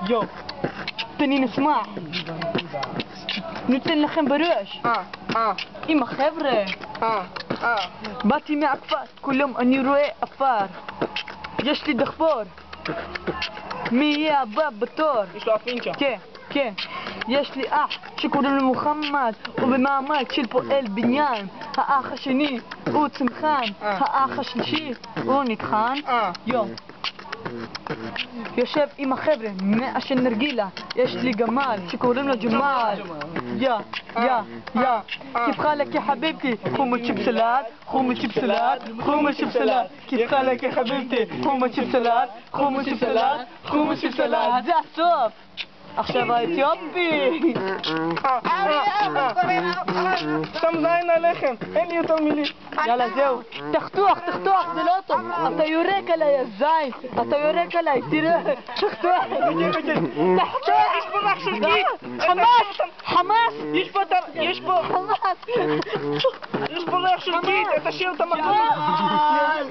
יו, תני נשמח. ניתן לכם בראש. עם החבר'ה. באתי מהכפר, כולם אני רואה אפר. יש לי דחפור. מי יהיה הבא בתור? יש לו אפינצ'ה. כן, כן. יש לי אח שקוראים לו מוחמד, הוא במעמד של פועל בניין. האח השני הוא צמחן, האח השלישי הוא נטחן. יום. יושב עם החבר'ה, מעשן נרגילה. יש לי גמל שקוראים לו ג'מאל. יא, كيف حالك يا حبيبتي؟ حمص بسلات، حمص بسلات، حمص بسلات. كيف حالك يا حبيبتي؟ حمص بسلات، حمص بسلات، حمص بسلات. זה הסוף. עכשיו האתיופי. שם זין עליכם, אין לי יותר מילים. יאללה זהו, תחתוך, זה לא טוב. אתה יורק עליי הזין, אתה יורק עליי, תראה. תחתוך. יש פה רח של גיט. חמאס. יש פה ריח של גיט, תשאיר את המקום.